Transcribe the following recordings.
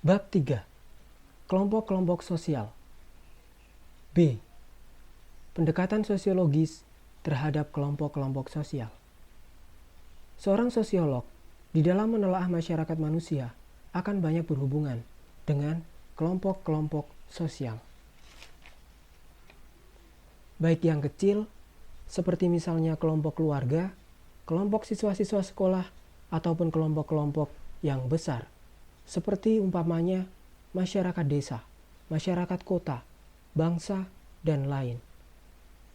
Bab 3. Kelompok-kelompok sosial. B. Pendekatan sosiologis terhadap kelompok-kelompok sosial. Seorang sosiolog di dalam menelaah masyarakat manusia akan banyak berhubungan dengan kelompok-kelompok sosial. Baik yang kecil, seperti misalnya kelompok keluarga, kelompok siswa-siswa sekolah, ataupun kelompok-kelompok yang besar, seperti umpamanya masyarakat desa, masyarakat kota, bangsa, dan lain.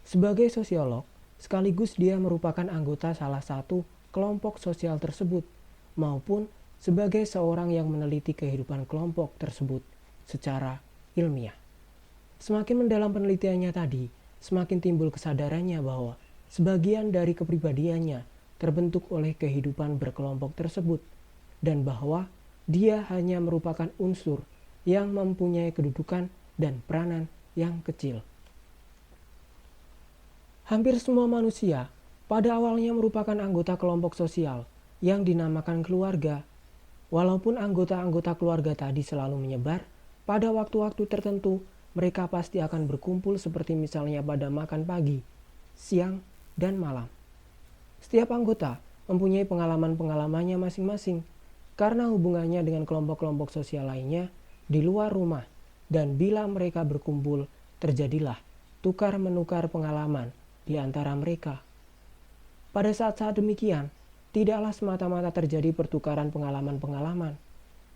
Sebagai sosiolog, sekaligus dia merupakan anggota salah satu kelompok sosial tersebut, maupun sebagai seorang yang meneliti kehidupan kelompok tersebut secara ilmiah. Semakin mendalam penelitiannya tadi, semakin timbul kesadarannya bahwa sebagian dari kepribadiannya terbentuk oleh kehidupan berkelompok tersebut, dan bahwa dia hanya merupakan unsur yang mempunyai kedudukan dan peranan yang kecil. Hampir semua manusia pada awalnya merupakan anggota kelompok sosial yang dinamakan keluarga. Walaupun anggota-anggota keluarga tadi selalu menyebar, pada waktu-waktu tertentu mereka pasti akan berkumpul seperti misalnya pada makan pagi, siang, dan malam. Setiap anggota mempunyai pengalaman-pengalamannya masing-masing karena hubungannya dengan kelompok-kelompok sosial lainnya di luar rumah, dan bila mereka berkumpul terjadilah tukar-menukar pengalaman di antara mereka. Pada saat-saat demikian, tidaklah semata-mata terjadi pertukaran pengalaman-pengalaman,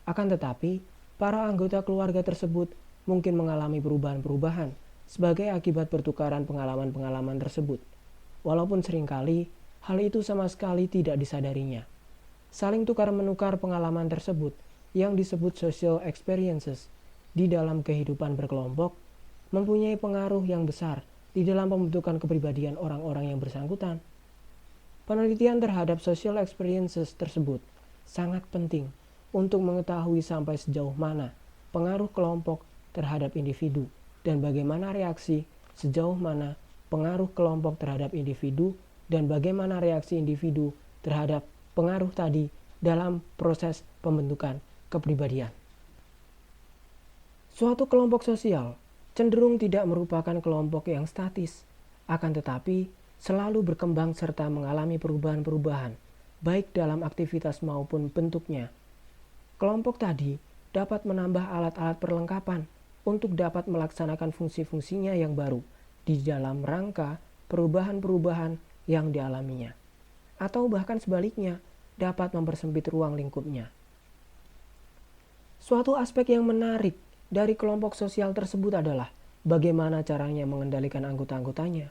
akan tetapi para anggota keluarga tersebut mungkin mengalami perubahan-perubahan sebagai akibat pertukaran pengalaman-pengalaman tersebut, walaupun seringkali hal itu sama sekali tidak disadarinya. Saling tukar-menukar pengalaman tersebut yang disebut social experiences di dalam kehidupan berkelompok mempunyai pengaruh yang besar di dalam pembentukan kepribadian orang-orang yang bersangkutan. Penelitian terhadap social experiences tersebut sangat penting untuk mengetahui sampai sejauh mana pengaruh kelompok terhadap individu dan bagaimana reaksi sejauh mana pengaruh kelompok terhadap individu dan bagaimana reaksi individu terhadap pengaruh tadi dalam proses pembentukan kepribadian. Suatu kelompok sosial cenderung tidak merupakan kelompok yang statis, akan tetapi selalu berkembang serta mengalami perubahan-perubahan, baik dalam aktivitas maupun bentuknya. Kelompok tadi dapat menambah alat-alat perlengkapan untuk dapat melaksanakan fungsi-fungsinya yang baru di dalam rangka perubahan-perubahan yang dialaminya, atau bahkan sebaliknya dapat mempersempit ruang lingkupnya. Suatu aspek yang menarik dari kelompok sosial tersebut adalah bagaimana caranya mengendalikan anggota-anggotanya.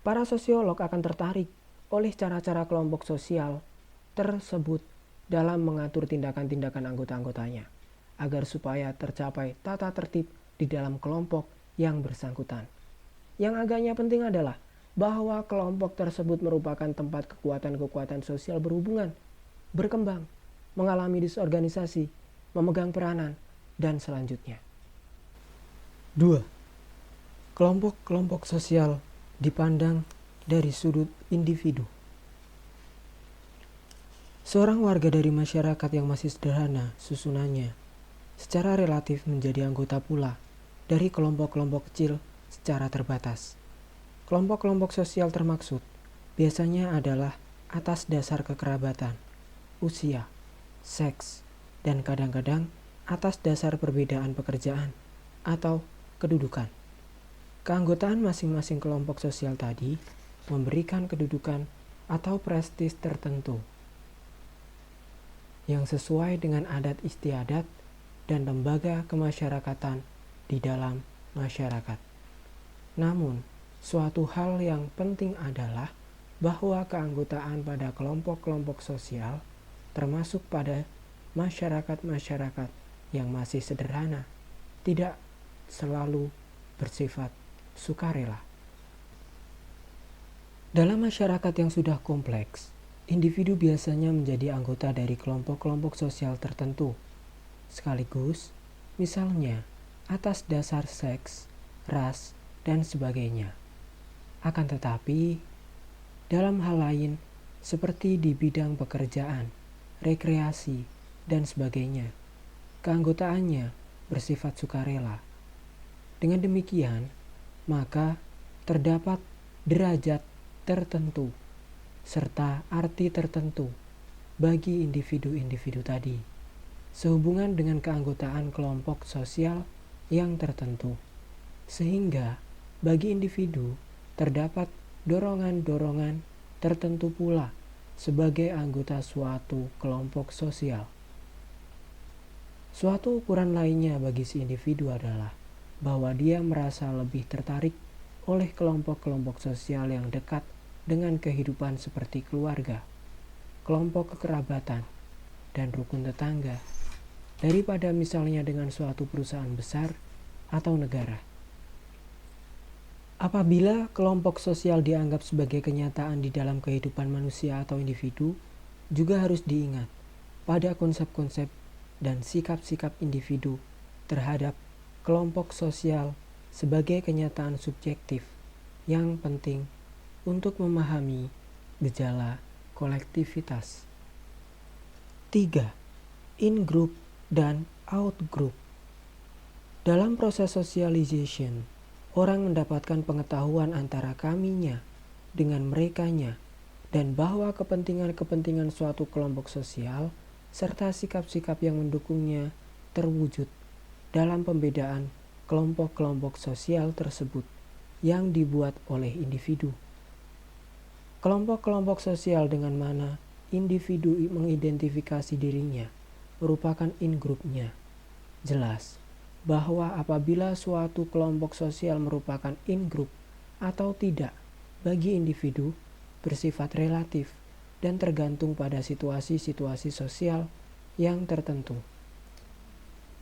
Para sosiolog akan tertarik oleh cara-cara kelompok sosial tersebut dalam mengatur tindakan-tindakan anggota-anggotanya agar supaya tercapai tata tertib di dalam kelompok yang bersangkutan. Yang agaknya penting adalah bahwa kelompok tersebut merupakan tempat kekuatan-kekuatan sosial berhubungan, berkembang, mengalami disorganisasi, memegang peranan, dan selanjutnya. 2. Kelompok-kelompok sosial dipandang dari sudut individu. Seorang warga dari masyarakat yang masih sederhana susunannya, secara relatif menjadi anggota pula dari kelompok-kelompok kecil secara terbatas. Kelompok-kelompok sosial termaksud biasanya adalah atas dasar kekerabatan, usia, seks, dan kadang-kadang atas dasar perbedaan pekerjaan atau kedudukan. Keanggotaan masing-masing kelompok sosial tadi memberikan kedudukan atau prestis tertentu yang sesuai dengan adat istiadat dan lembaga kemasyarakatan di dalam masyarakat. Namun, suatu hal yang penting adalah bahwa keanggotaan pada kelompok-kelompok sosial, termasuk pada masyarakat-masyarakat yang masih sederhana, tidak selalu bersifat sukarela. Dalam masyarakat yang sudah kompleks, individu biasanya menjadi anggota dari kelompok-kelompok sosial tertentu, sekaligus misalnya atas dasar seks, ras, dan sebagainya. Akan tetapi, dalam hal lain seperti di bidang pekerjaan, rekreasi, dan sebagainya, keanggotaannya bersifat sukarela. Dengan demikian, maka terdapat derajat tertentu serta arti tertentu bagi individu-individu tadi, sehubungan dengan keanggotaan kelompok sosial yang tertentu. Sehingga bagi individu terdapat dorongan-dorongan tertentu pula sebagai anggota suatu kelompok sosial. Suatu ukuran lainnya bagi si individu adalah bahwa dia merasa lebih tertarik oleh kelompok-kelompok sosial yang dekat dengan kehidupan seperti keluarga, kelompok kekerabatan, dan rukun tetangga, daripada misalnya dengan suatu perusahaan besar atau negara. Apabila kelompok sosial dianggap sebagai kenyataan di dalam kehidupan manusia atau individu, juga harus diingat pada konsep-konsep dan sikap-sikap individu terhadap kelompok sosial sebagai kenyataan subjektif yang penting untuk memahami gejala kolektivitas. 3. In-group dan out-group. Dalam proses socialization, orang mendapatkan pengetahuan antara kaminya dengan merekanya, dan bahwa kepentingan-kepentingan suatu kelompok sosial serta sikap-sikap yang mendukungnya terwujud dalam pembedaan kelompok-kelompok sosial tersebut yang dibuat oleh individu. Kelompok-kelompok sosial dengan mana individu mengidentifikasi dirinya merupakan in-groupnya. Jelas bahwa apabila suatu kelompok sosial merupakan in-group atau tidak bagi individu bersifat relatif dan tergantung pada situasi-situasi sosial yang tertentu.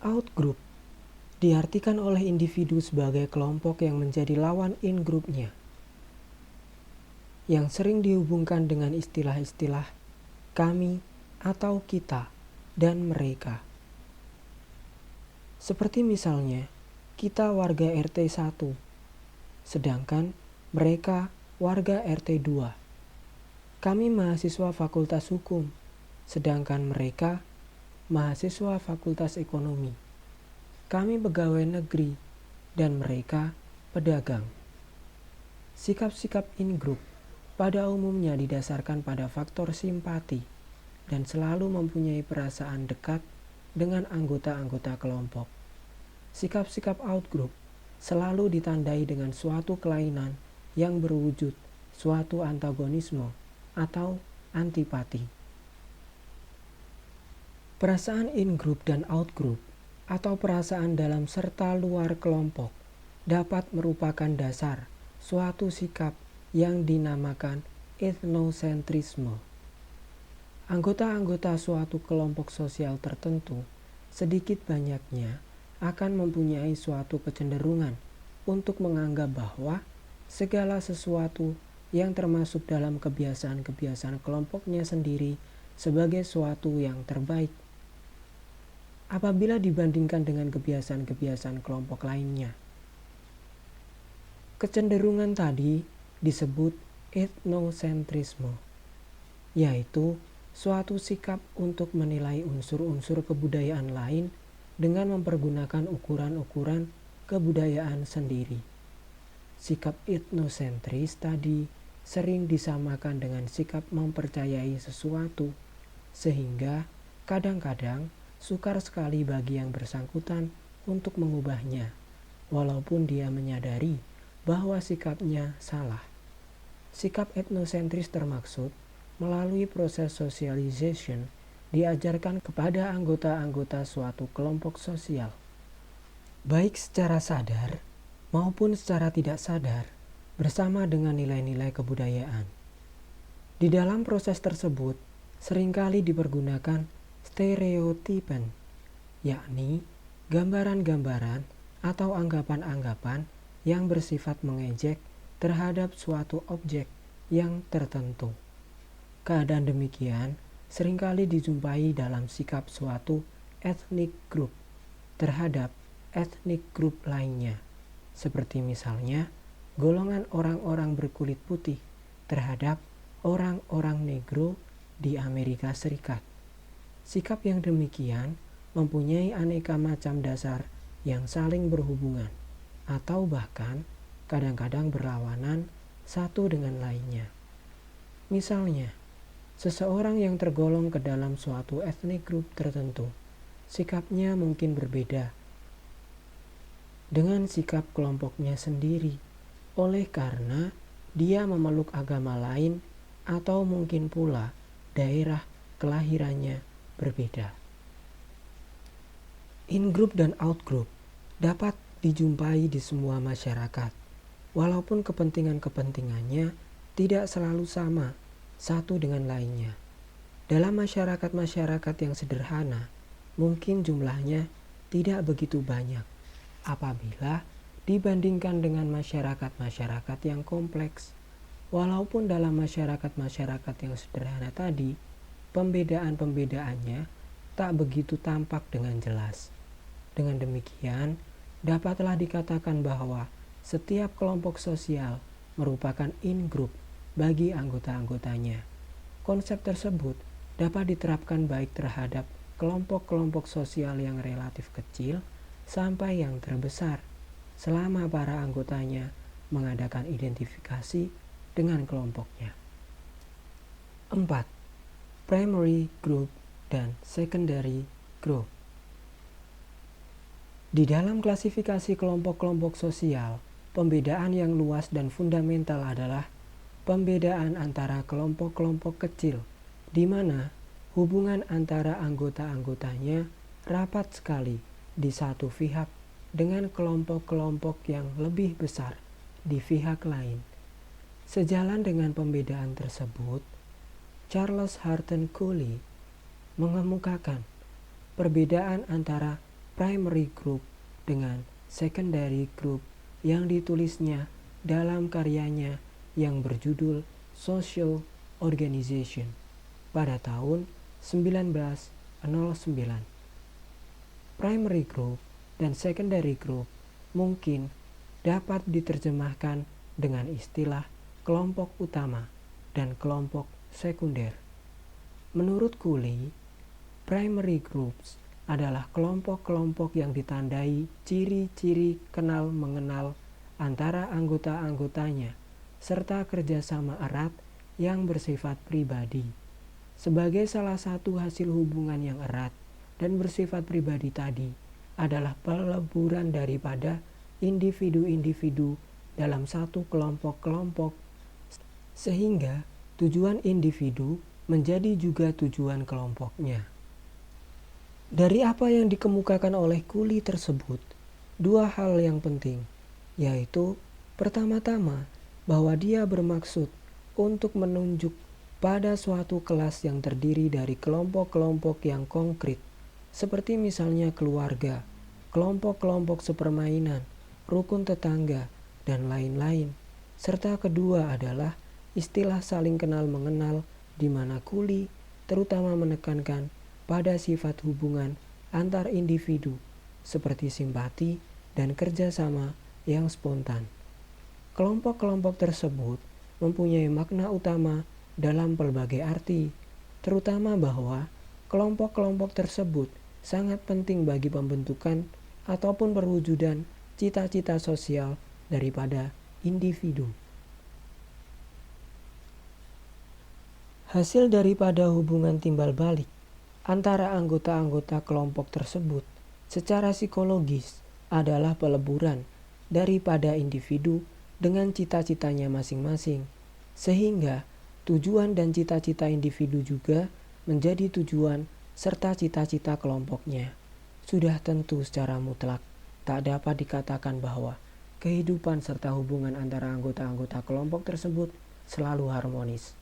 Out-group diartikan oleh individu sebagai kelompok yang menjadi lawan in-groupnya, yang sering dihubungkan dengan istilah-istilah kami atau kita dan mereka. Seperti misalnya, kita warga RT 1, sedangkan mereka warga RT 2. Kami mahasiswa Fakultas Hukum, sedangkan mereka mahasiswa Fakultas Ekonomi. Kami pegawai negeri, dan mereka pedagang. Sikap-sikap in-group pada umumnya didasarkan pada faktor simpati dan selalu mempunyai perasaan dekat dengan anggota-anggota kelompok. Sikap-sikap out-group selalu ditandai dengan suatu kelainan yang berwujud suatu antagonisme atau antipati. Perasaan in-group dan out-group atau perasaan dalam serta luar kelompok dapat merupakan dasar suatu sikap yang dinamakan etnosentrisme. Anggota-anggota suatu kelompok sosial tertentu sedikit banyaknya akan mempunyai suatu kecenderungan untuk menganggap bahwa segala sesuatu yang termasuk dalam kebiasaan-kebiasaan kelompoknya sendiri sebagai suatu yang terbaik apabila dibandingkan dengan kebiasaan-kebiasaan kelompok lainnya. Kecenderungan tadi disebut etnosentrisme, yaitu suatu sikap untuk menilai unsur-unsur kebudayaan lain dengan mempergunakan ukuran-ukuran kebudayaan sendiri. Sikap etnosentris tadi sering disamakan dengan sikap mempercayai sesuatu, sehingga kadang-kadang sukar sekali bagi yang bersangkutan untuk mengubahnya, walaupun dia menyadari bahwa sikapnya salah. Sikap etnosentris termaksud melalui proses socialization diajarkan kepada anggota-anggota suatu kelompok sosial, baik secara sadar maupun secara tidak sadar, bersama dengan nilai-nilai kebudayaan. Di dalam proses tersebut, seringkali dipergunakan stereotipen, yakni gambaran-gambaran atau anggapan-anggapan yang bersifat mengejek terhadap suatu objek yang tertentu. Keadaan demikian seringkali dijumpai dalam sikap suatu ethnic group terhadap ethnic group lainnya, seperti misalnya golongan orang-orang berkulit putih terhadap orang-orang negro di Amerika Serikat. Sikap yang demikian mempunyai aneka macam dasar yang saling berhubungan, atau bahkan kadang-kadang berlawanan satu dengan lainnya. Misalnya, seseorang yang tergolong ke dalam suatu ethnic group tertentu, sikapnya mungkin berbeda dengan sikap kelompoknya sendiri, oleh karena dia memeluk agama lain atau mungkin pula daerah kelahirannya berbeda. In-group dan out-group dapat dijumpai di semua masyarakat, walaupun kepentingan-kepentingannya tidak selalu sama satu dengan lainnya. Dalam masyarakat-masyarakat yang sederhana, mungkin jumlahnya tidak begitu banyak apabila dibandingkan dengan masyarakat-masyarakat yang kompleks. Walaupun dalam masyarakat-masyarakat yang sederhana tadi, pembedaan-pembedaannya tak begitu tampak dengan jelas. Dengan demikian, dapatlah dikatakan bahwa setiap kelompok sosial merupakan in-group bagi anggota-anggotanya. Konsep tersebut dapat diterapkan baik terhadap kelompok-kelompok sosial yang relatif kecil sampai yang terbesar, selama para anggotanya mengadakan identifikasi dengan kelompoknya. 4. Primary group dan secondary group. Di dalam klasifikasi kelompok-kelompok sosial, pembedaan yang luas dan fundamental adalah pembedaan antara kelompok-kelompok kecil, di mana hubungan antara anggota-anggotanya rapat sekali di satu pihak dengan kelompok-kelompok yang lebih besar di pihak lain. Sejalan dengan pembedaan tersebut, Charles Hurton Cooley mengemukakan perbedaan antara primary group dengan secondary group yang ditulisnya dalam karyanya yang berjudul Social Organization pada tahun 1909. Primary group dan secondary group mungkin dapat diterjemahkan dengan istilah kelompok utama dan kelompok sekunder. Menurut Cooley, primary groups adalah kelompok-kelompok yang ditandai ciri-ciri kenal-mengenal antara anggota-anggotanya serta kerjasama erat yang bersifat pribadi. Sebagai salah satu hasil hubungan yang erat dan bersifat pribadi tadi adalah peleburan daripada individu-individu dalam satu kelompok-kelompok, sehingga tujuan individu menjadi juga tujuan kelompoknya. Dari apa yang dikemukakan oleh Cooley tersebut, dua hal yang penting, yaitu pertama-tama bahwa dia bermaksud untuk menunjuk pada suatu kelas yang terdiri dari kelompok-kelompok yang konkret, seperti misalnya keluarga, kelompok-kelompok sepermainan, rukun tetangga, dan lain-lain. Serta kedua adalah istilah saling kenal-mengenal, di mana Cooley terutama menekankan pada sifat hubungan antar individu, seperti simpati dan kerjasama yang spontan. Kelompok-kelompok tersebut mempunyai makna utama dalam pelbagai arti, terutama bahwa kelompok-kelompok tersebut sangat penting bagi pembentukan ataupun perwujudan cita-cita sosial daripada individu. Hasil daripada hubungan timbal balik antara anggota-anggota kelompok tersebut secara psikologis adalah peleburan daripada individu dengan cita-citanya masing-masing, sehingga tujuan dan cita-cita individu juga menjadi tujuan serta cita-cita kelompoknya. Sudah tentu secara mutlak tak dapat dikatakan bahwa kehidupan serta hubungan antara anggota-anggota kelompok tersebut selalu harmonis.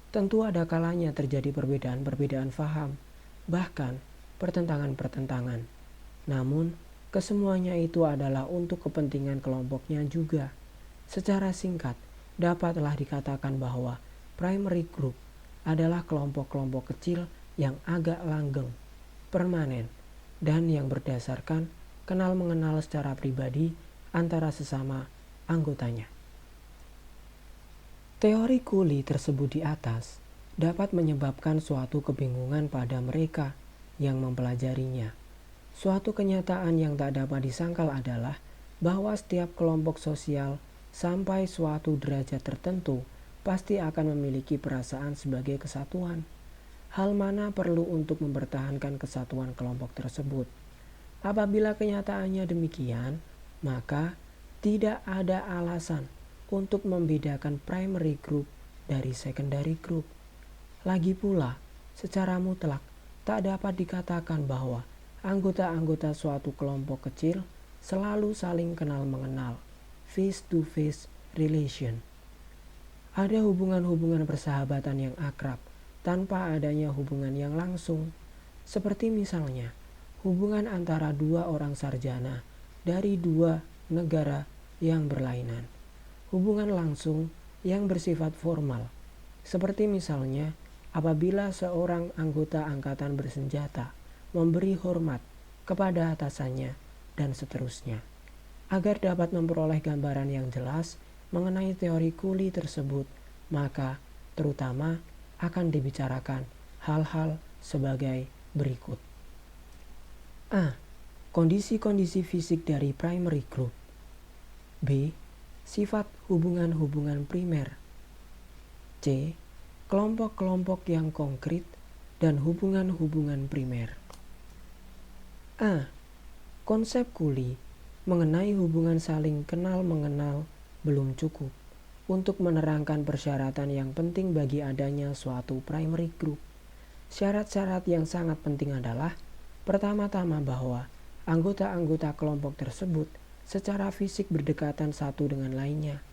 Tentu ada kalanya terjadi perbedaan-perbedaan faham, bahkan pertentangan-pertentangan. Namun, kesemuanya itu adalah untuk kepentingan kelompoknya juga. Secara singkat, dapatlah dikatakan bahwa primary group adalah kelompok-kelompok kecil yang agak langgeng, permanen, dan yang berdasarkan kenal-mengenal secara pribadi antara sesama anggotanya. Teori Cooley tersebut di atas dapat menyebabkan suatu kebingungan pada mereka yang mempelajarinya, Suatu kenyataan yang tak dapat disangkal adalah bahwa setiap kelompok sosial sampai suatu derajat tertentu pasti akan memiliki perasaan sebagai kesatuan. Hal mana perlu untuk mempertahankan kesatuan kelompok tersebut? Apabila kenyataannya demikian, maka tidak ada alasan untuk membedakan primary group dari secondary group. Lagi pula, secara mutlak tak dapat dikatakan bahwa anggota-anggota suatu kelompok kecil selalu saling kenal mengenal, face-to-face relation. Ada hubungan-hubungan persahabatan yang akrab tanpa adanya hubungan yang langsung, seperti misalnya hubungan antara dua orang sarjana dari dua negara yang berlainan. Hubungan langsung yang bersifat formal, seperti misalnya apabila seorang anggota angkatan bersenjata memberi hormat kepada atasannya dan seterusnya. Agar dapat memperoleh gambaran yang jelas mengenai teori Cooley tersebut, maka terutama akan dibicarakan hal-hal sebagai berikut. A. Kondisi-kondisi fisik dari primary group. B. Sifat hubungan-hubungan primer. C. Kelompok-kelompok yang konkret dan hubungan-hubungan primer. A. Konsep Cooley mengenai hubungan saling kenal mengenal belum cukup untuk menerangkan persyaratan yang penting bagi adanya suatu primary group. Syarat-syarat yang sangat penting adalah pertama-tama bahwa anggota-anggota kelompok tersebut secara fisik berdekatan satu dengan lainnya.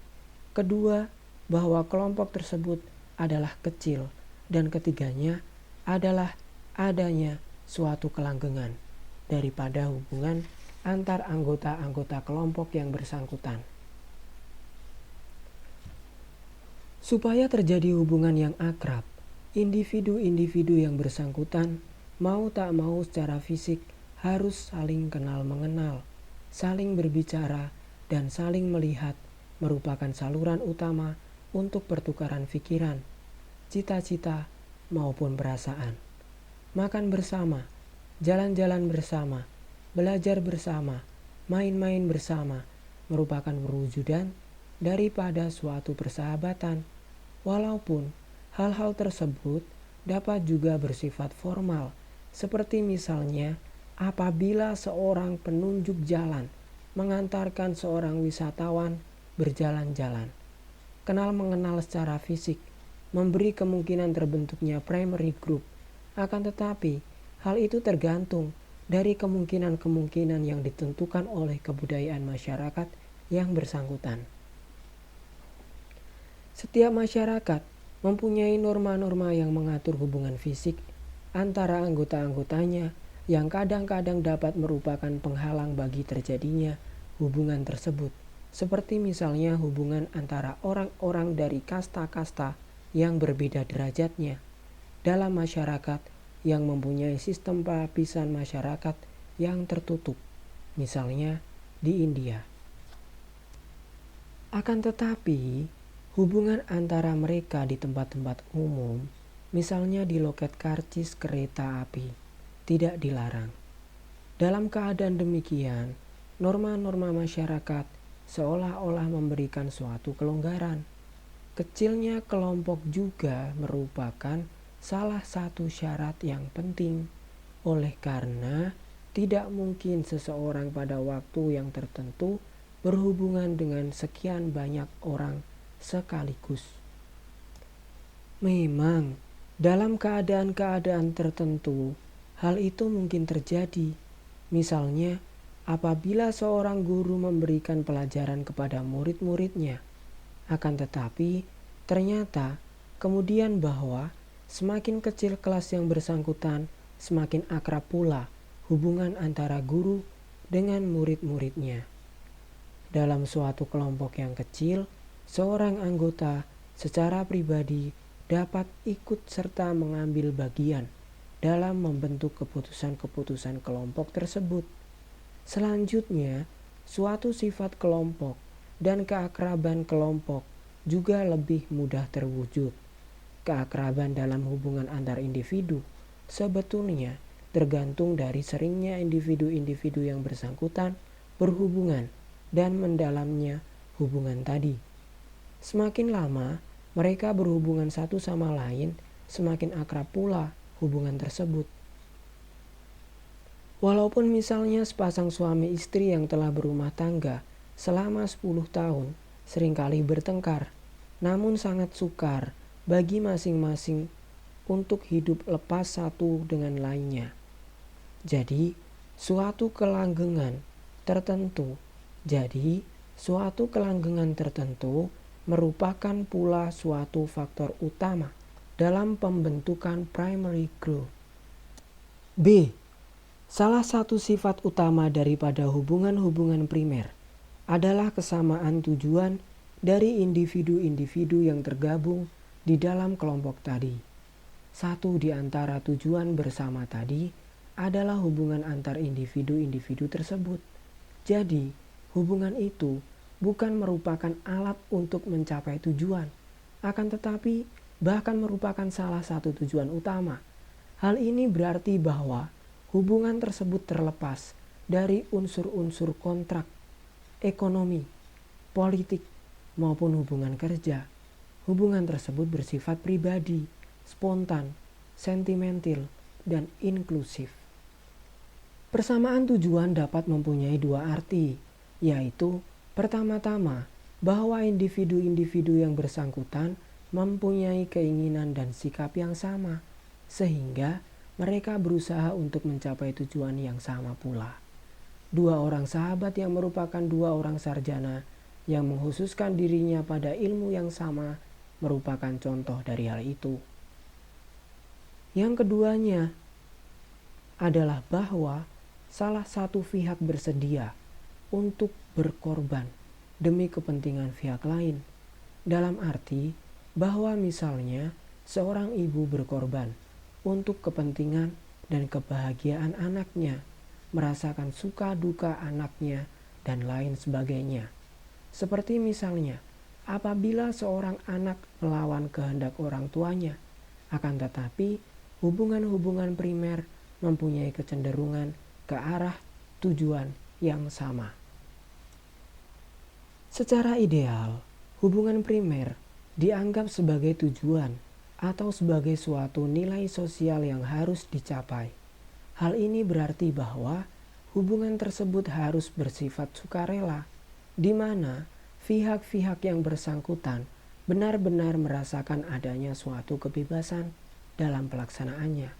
Kedua, bahwa kelompok tersebut adalah kecil. Dan ketiganya adalah adanya suatu kelanggengan daripada hubungan antar anggota-anggota kelompok yang bersangkutan. Supaya terjadi hubungan yang akrab, individu-individu yang bersangkutan mau tak mau secara fisik harus saling kenal mengenal, saling berbicara, dan saling melihat merupakan saluran utama untuk pertukaran pikiran, cita-cita, maupun perasaan. Makan bersama, jalan-jalan bersama, belajar bersama, main-main bersama merupakan perwujudan daripada suatu persahabatan, walaupun hal-hal tersebut dapat juga bersifat formal, seperti misalnya apabila seorang penunjuk jalan mengantarkan seorang wisatawan berjalan-jalan. Kenal mengenal secara fisik memberi kemungkinan terbentuknya primary group, akan tetapi hal itu tergantung dari kemungkinan-kemungkinan yang ditentukan oleh kebudayaan masyarakat yang bersangkutan. Setiap masyarakat mempunyai norma-norma yang mengatur hubungan fisik antara anggota-anggotanya yang kadang-kadang dapat merupakan penghalang bagi terjadinya hubungan tersebut, seperti misalnya hubungan antara orang-orang dari kasta-kasta yang berbeda derajatnya dalam masyarakat yang mempunyai sistem lapisan masyarakat yang tertutup, misalnya di India. Akan tetapi, hubungan antara mereka di tempat-tempat umum, misalnya di loket karcis kereta api, tidak dilarang. Dalam keadaan demikian, norma-norma masyarakat seolah-olah memberikan suatu kelonggaran. Kecilnya kelompok juga merupakan salah satu syarat yang penting, oleh karena tidak mungkin seseorang pada waktu yang tertentu berhubungan dengan sekian banyak orang sekaligus. Memang, dalam keadaan-keadaan tertentu, hal itu mungkin terjadi. Misalnya, apabila seorang guru memberikan pelajaran kepada murid-muridnya, akan tetapi ternyata kemudian bahwa semakin kecil kelas yang bersangkutan, semakin akrab pula hubungan antara guru dengan murid-muridnya. Dalam suatu kelompok yang kecil, seorang anggota secara pribadi dapat ikut serta mengambil bagian dalam membentuk keputusan-keputusan kelompok tersebut. Selanjutnya, suatu sifat kelompok dan keakraban kelompok juga lebih mudah terwujud. Keakraban dalam hubungan antar individu sebetulnya tergantung dari seringnya individu-individu yang bersangkutan berhubungan dan mendalamnya hubungan tadi. Semakin lama mereka berhubungan satu sama lain, semakin akrab pula hubungan tersebut. Walaupun misalnya sepasang suami istri yang telah berumah tangga selama 10 tahun seringkali bertengkar, namun sangat sukar bagi masing-masing untuk hidup lepas satu dengan lainnya. Jadi, suatu kelanggengan tertentu merupakan pula suatu faktor utama dalam pembentukan primary growth. B. Salah satu sifat utama daripada hubungan-hubungan primer adalah kesamaan tujuan dari individu-individu yang tergabung di dalam kelompok tadi. Satu di antara tujuan bersama tadi adalah hubungan antar individu-individu tersebut. Jadi, hubungan itu bukan merupakan alat untuk mencapai tujuan, akan tetapi bahkan merupakan salah satu tujuan utama. Hal ini berarti bahwa hubungan tersebut terlepas dari unsur-unsur kontrak, ekonomi, politik, maupun hubungan kerja. Hubungan tersebut bersifat pribadi, spontan, sentimental, dan inklusif. Persamaan tujuan dapat mempunyai dua arti, yaitu pertama-tama bahwa individu-individu yang bersangkutan mempunyai keinginan dan sikap yang sama, sehingga mereka berusaha untuk mencapai tujuan yang sama pula. Dua orang sahabat yang merupakan dua orang sarjana yang menghususkan dirinya pada ilmu yang sama merupakan contoh dari hal itu. Yang keduanya adalah bahwa salah satu pihak bersedia untuk berkorban demi kepentingan pihak lain. Dalam arti bahwa misalnya seorang ibu berkorban untuk kepentingan dan kebahagiaan anaknya, merasakan suka duka anaknya, dan lain sebagainya. Seperti misalnya, apabila seorang anak melawan kehendak orang tuanya, akan tetapi hubungan-hubungan primer mempunyai kecenderungan ke arah tujuan yang sama. Secara ideal, hubungan primer dianggap sebagai tujuan atau sebagai suatu nilai sosial yang harus dicapai. Hal ini berarti bahwa hubungan tersebut harus bersifat sukarela, di mana pihak-pihak yang bersangkutan benar-benar merasakan adanya suatu kebebasan dalam pelaksanaannya.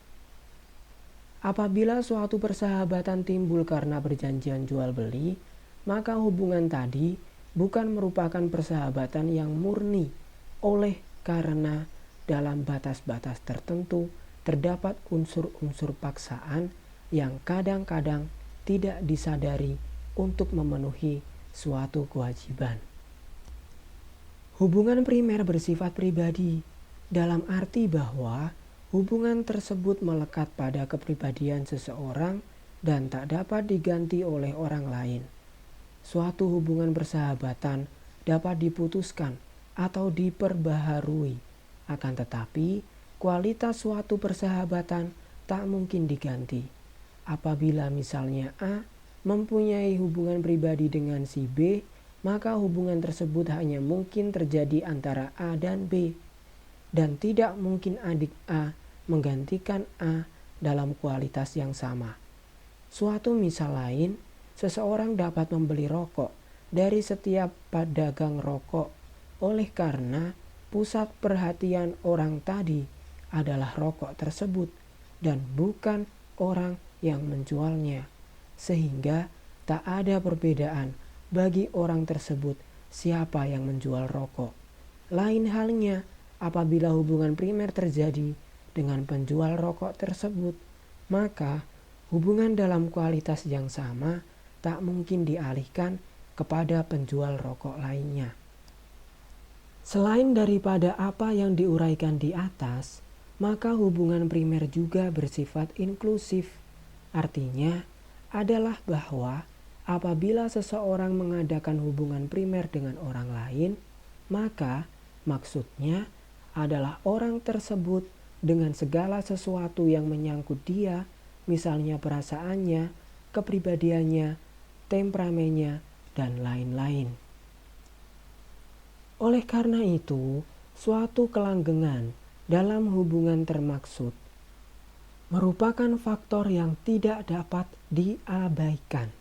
Apabila suatu persahabatan timbul karena perjanjian jual beli, maka hubungan tadi bukan merupakan persahabatan yang murni, oleh karena dalam batas-batas tertentu terdapat unsur-unsur paksaan yang kadang-kadang tidak disadari untuk memenuhi suatu kewajiban. Hubungan primer bersifat pribadi, dalam arti bahwa hubungan tersebut melekat pada kepribadian seseorang dan tak dapat diganti oleh orang lain. Suatu hubungan persahabatan dapat diputuskan atau diperbaharui. Akan tetapi, kualitas suatu persahabatan tak mungkin diganti. Apabila misalnya A mempunyai hubungan pribadi dengan si B, maka hubungan tersebut hanya mungkin terjadi antara A dan B. Dan tidak mungkin adik A menggantikan A dalam kualitas yang sama. Suatu misal lain, seseorang dapat membeli rokok dari setiap pedagang rokok oleh karena pusat perhatian orang tadi adalah rokok tersebut dan bukan orang yang menjualnya, sehingga tak ada perbedaan bagi orang tersebut siapa yang menjual rokok. Lain halnya apabila hubungan primer terjadi dengan penjual rokok tersebut, maka hubungan dalam kualitas yang sama tak mungkin dialihkan kepada penjual rokok lainnya. Selain daripada apa yang diuraikan di atas, maka hubungan primer juga bersifat inklusif. Artinya adalah bahwa apabila seseorang mengadakan hubungan primer dengan orang lain, maka maksudnya adalah orang tersebut dengan segala sesuatu yang menyangkut dia misalnya perasaannya, kepribadiannya, temperamennya, dan lain-lain. Oleh karena itu, suatu kelanggengan dalam hubungan termaksud merupakan faktor yang tidak dapat diabaikan.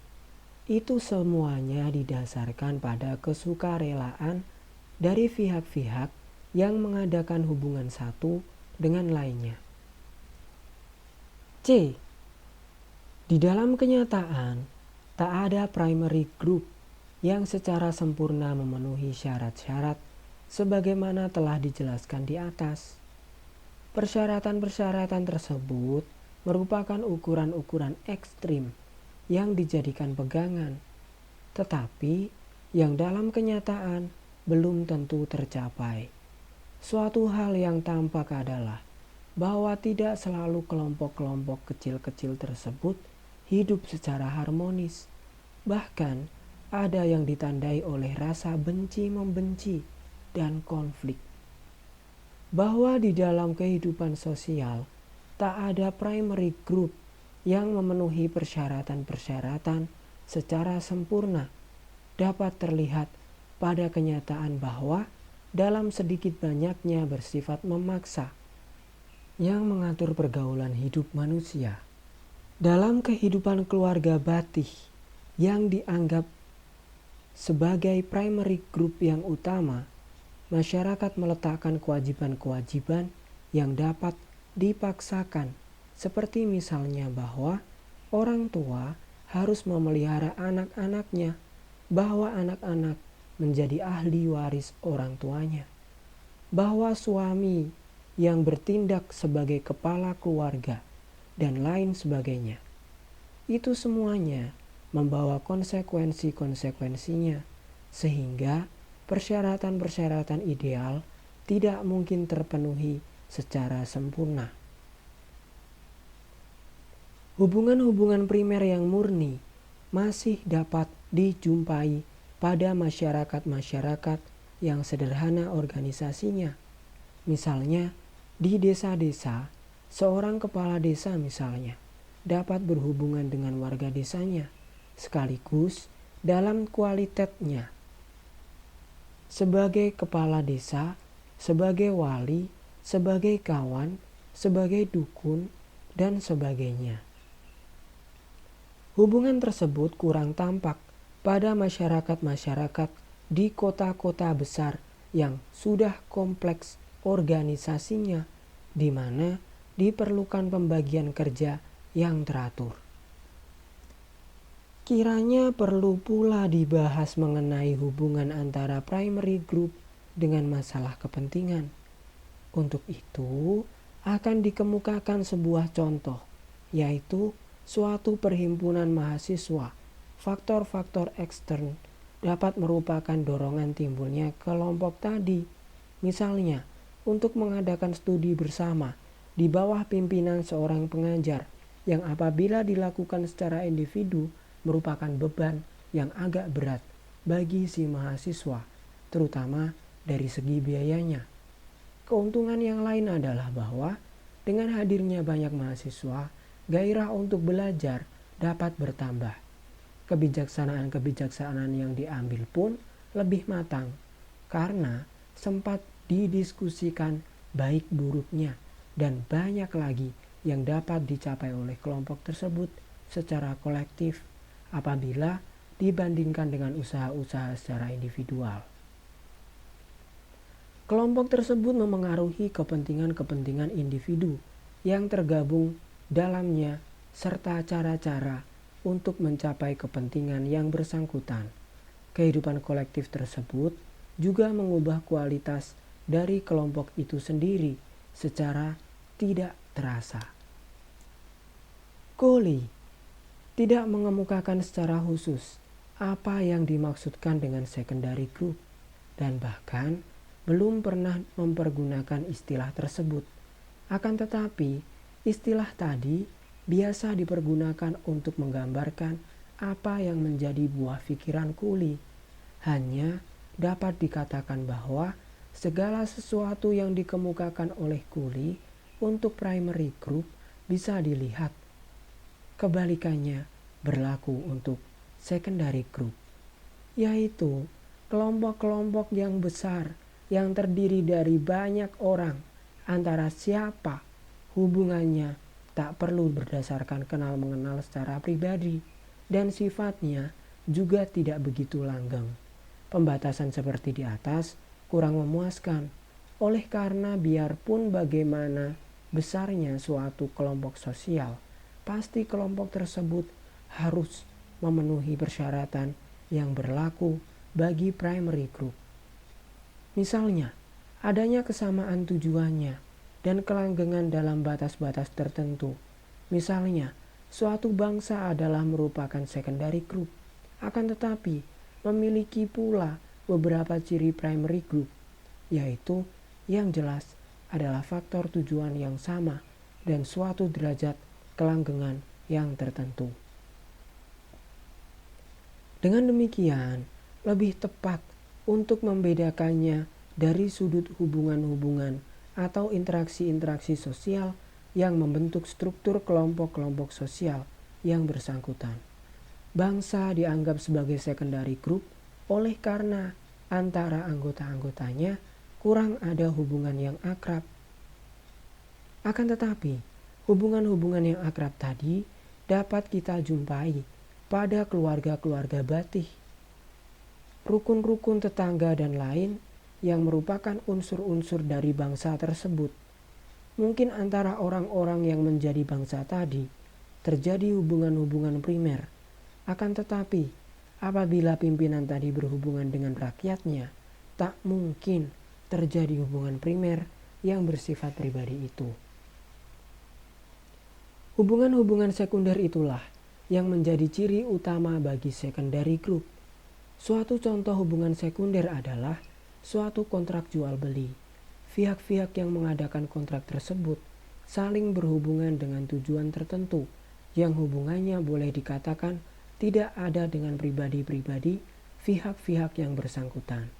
Itu semuanya didasarkan pada kesukarelaan dari pihak-pihak yang mengadakan hubungan satu dengan lainnya. C. Di dalam kenyataan, tak ada primary group yang secara sempurna memenuhi syarat-syarat sebagaimana telah dijelaskan di atas. Persyaratan-persyaratan tersebut merupakan ukuran-ukuran ekstrim yang dijadikan pegangan, tetapi yang dalam kenyataan belum tentu tercapai. Suatu hal yang tampak adalah bahwa tidak selalu kelompok-kelompok kecil-kecil tersebut hidup secara harmonis. Bahkan ada yang ditandai oleh rasa benci-membenci dan konflik. Bahwa di dalam kehidupan sosial tak ada primary group yang memenuhi persyaratan-persyaratan secara sempurna dapat terlihat pada kenyataan bahwa dalam sedikit banyaknya bersifat memaksa yang mengatur pergaulan hidup manusia. Dalam kehidupan keluarga batih yang dianggap sebagai primary group yang utama, masyarakat meletakkan kewajiban-kewajiban yang dapat dipaksakan, seperti misalnya bahwa orang tua harus memelihara anak-anaknya, bahwa anak-anak menjadi ahli waris orang tuanya, bahwa suami yang bertindak sebagai kepala keluarga, dan lain sebagainya. Itu semuanya membawa konsekuensi-konsekuensinya, sehingga persyaratan-persyaratan ideal tidak mungkin terpenuhi secara sempurna. Hubungan-hubungan primer yang murni masih dapat dijumpai pada masyarakat-masyarakat yang sederhana organisasinya. Misalnya, di desa-desa, seorang kepala desa misalnya dapat berhubungan dengan warga desanya, sekaligus dalam kualitasnya sebagai kepala desa, sebagai wali, sebagai kawan, sebagai dukun, dan sebagainya. Hubungan tersebut kurang tampak pada masyarakat-masyarakat di kota-kota besar yang sudah kompleks organisasinya, di mana diperlukan pembagian kerja yang teratur. Kiranya perlu pula dibahas mengenai hubungan antara primary group dengan masalah kepentingan. Untuk itu akan dikemukakan sebuah contoh, yaitu suatu perhimpunan mahasiswa. Faktor-faktor ekstern dapat merupakan dorongan timbulnya kelompok tadi. Misalnya, untuk mengadakan studi bersama di bawah pimpinan seorang pengajar yang apabila dilakukan secara individu merupakan beban yang agak berat bagi si mahasiswa, terutama dari segi biayanya. Keuntungan yang lain adalah bahwa dengan hadirnya banyak mahasiswa, gairah untuk belajar dapat bertambah. Kebijaksanaan-kebijaksanaan yang diambil pun lebih matang karena sempat didiskusikan baik buruknya, dan banyak lagi yang dapat dicapai oleh kelompok tersebut secara kolektif apabila dibandingkan dengan usaha-usaha secara individual. Kelompok tersebut memengaruhi kepentingan-kepentingan individu yang tergabung dalamnya serta cara-cara untuk mencapai kepentingan yang bersangkutan. Kehidupan kolektif tersebut juga mengubah kualitas dari kelompok itu sendiri secara tidak terasa. Cowley tidak mengemukakan secara khusus apa yang dimaksudkan dengan secondary group dan bahkan belum pernah mempergunakan istilah tersebut. Akan tetapi, istilah tadi biasa dipergunakan untuk menggambarkan apa yang menjadi buah pikiran Cowley. Hanya dapat dikatakan bahwa segala sesuatu yang dikemukakan oleh Cowley untuk primary group bisa dilihat Kebalikannya berlaku untuk secondary group, yaitu kelompok-kelompok yang besar yang terdiri dari banyak orang, antara siapa hubungannya tak perlu berdasarkan kenal mengenal secara pribadi, dan sifatnya juga tidak begitu langgeng. Pembatasan seperti di atas kurang memuaskan, oleh karena biarpun bagaimana besarnya suatu kelompok sosial, pasti kelompok tersebut harus memenuhi persyaratan yang berlaku bagi primary group. Misalnya, adanya kesamaan tujuannya dan kelanggengan dalam batas-batas tertentu. Misalnya, suatu bangsa adalah merupakan secondary group, akan tetapi memiliki pula beberapa ciri primary group, yaitu yang jelas adalah faktor tujuan yang sama dan suatu derajat kelanggengan yang tertentu. Dengan demikian, lebih tepat untuk membedakannya dari sudut hubungan-hubungan atau interaksi-interaksi sosial yang membentuk struktur kelompok-kelompok sosial yang bersangkutan. Bangsa dianggap sebagai secondary group oleh karena antara anggota-anggotanya kurang ada hubungan yang akrab. Akan tetapi, hubungan-hubungan yang akrab tadi dapat kita jumpai pada keluarga-keluarga batih, rukun-rukun tetangga dan lain yang merupakan unsur-unsur dari bangsa tersebut. Mungkin antara orang-orang yang menjadi bangsa tadi terjadi hubungan-hubungan primer. Akan tetapi, apabila pimpinan tadi berhubungan dengan rakyatnya, tak mungkin terjadi hubungan primer yang bersifat pribadi itu. Hubungan-hubungan sekunder itulah yang menjadi ciri utama bagi secondary group. Suatu contoh hubungan sekunder adalah suatu kontrak jual beli. Pihak-pihak yang mengadakan kontrak tersebut saling berhubungan dengan tujuan tertentu yang hubungannya boleh dikatakan tidak ada dengan pribadi-pribadi pihak-pihak yang bersangkutan.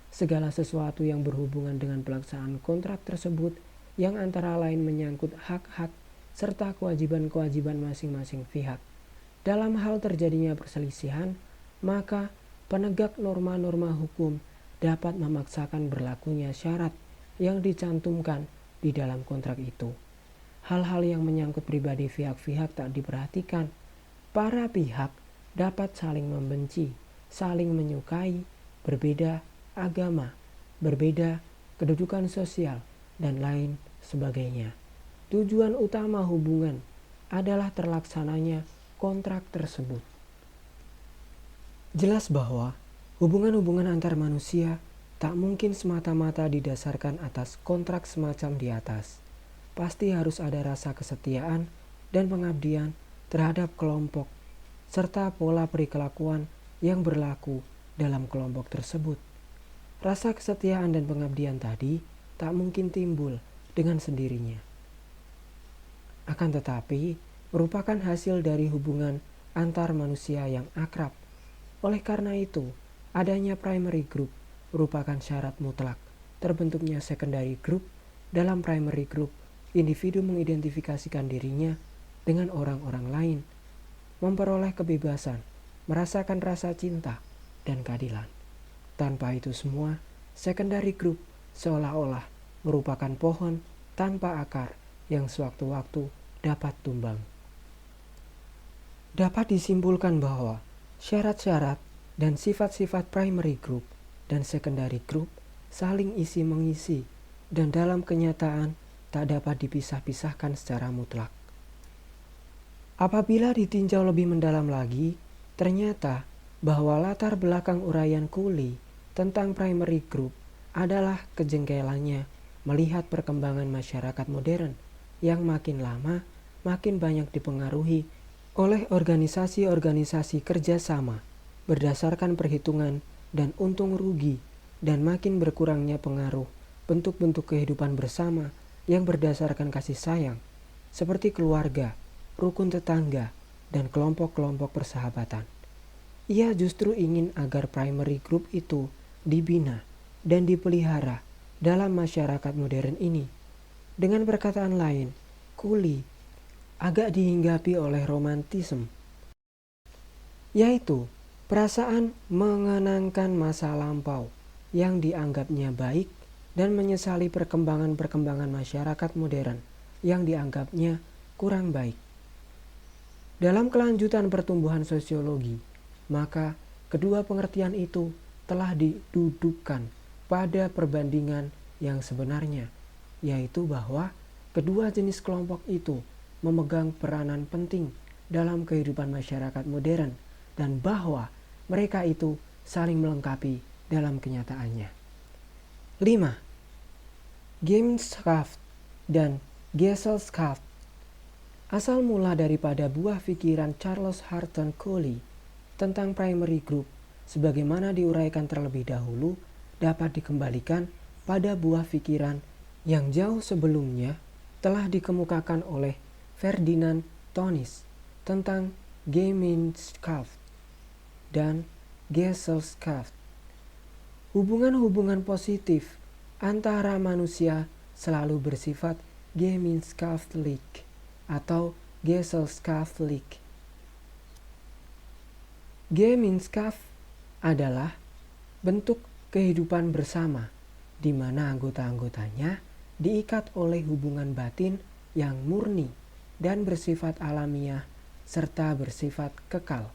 Segala sesuatu yang berhubungan dengan pelaksanaan kontrak tersebut yang antara lain menyangkut hak-hak serta kewajiban-kewajiban masing-masing pihak. Dalam hal terjadinya perselisihan, maka penegak norma-norma hukum dapat memaksakan berlakunya syarat yang dicantumkan di dalam kontrak itu. Hal-hal yang menyangkut pribadi pihak-pihak tak diperhatikan. Para pihak dapat saling membenci, saling menyukai, berbeda agama, berbeda kedudukan sosial, dan lain sebagainya. Tujuan utama hubungan adalah terlaksananya kontrak tersebut. Jelas bahwa hubungan-hubungan antar manusia tak mungkin semata-mata didasarkan atas kontrak semacam di atas. Pasti harus ada rasa kesetiaan dan pengabdian terhadap kelompok, serta pola perilakuan yang berlaku dalam kelompok tersebut. Rasa kesetiaan dan pengabdian tadi tak mungkin timbul dengan sendirinya. Akan tetapi, merupakan hasil dari hubungan antar manusia yang akrab. Oleh karena itu, adanya primary group merupakan syarat mutlak terbentuknya secondary group. Dalam primary group, individu mengidentifikasikan dirinya dengan orang-orang lain, memperoleh kebebasan, merasakan rasa cinta dan keadilan. Tanpa itu semua, secondary group seolah-olah merupakan pohon tanpa akar yang sewaktu-waktu dapat tumbang. Dapat disimpulkan bahwa syarat-syarat dan sifat-sifat primary group dan secondary group saling isi-mengisi dan dalam kenyataan tak dapat dipisah-pisahkan secara mutlak. Apabila ditinjau lebih mendalam lagi, ternyata bahwa latar belakang uraian Cooley tentang primary group adalah kejengkelannya melihat perkembangan masyarakat modern yang makin lama makin banyak dipengaruhi oleh organisasi-organisasi kerjasama berdasarkan perhitungan dan untung rugi, dan makin berkurangnya pengaruh bentuk-bentuk kehidupan bersama yang berdasarkan kasih sayang seperti keluarga, rukun tetangga, dan kelompok-kelompok persahabatan. Ia justru ingin agar primary group itu dibina dan dipelihara dalam masyarakat modern ini. Dengan perkataan lain, Cooley agak dihinggapi oleh romantisme, yaitu perasaan mengenangkan masa lampau yang dianggapnya baik dan menyesali perkembangan-perkembangan masyarakat modern yang dianggapnya kurang baik. Dalam kelanjutan pertumbuhan sosiologi, maka kedua pengertian itu telah didudukkan pada perbandingan yang sebenarnya, yaitu bahwa kedua jenis kelompok itu memegang peranan penting dalam kehidupan masyarakat modern dan bahwa mereka itu saling melengkapi dalam kenyataannya. 5. Gemeinschaft dan Gesellschaft asal mula daripada buah pikiran Charles Horton Coley tentang primary group sebagaimana diuraikan terlebih dahulu dapat dikembalikan pada buah pikiran yang jauh sebelumnya telah dikemukakan oleh Ferdinand Tönnies tentang Gemeinschaft dan Gesellschaft. Hubungan-hubungan positif antara manusia selalu bersifat gemeinschaftlich atau Gesellschaftlich. Gemeinschaft adalah bentuk kehidupan bersama di mana anggota-anggotanya diikat oleh hubungan batin yang murni dan bersifat alamiah serta bersifat kekal.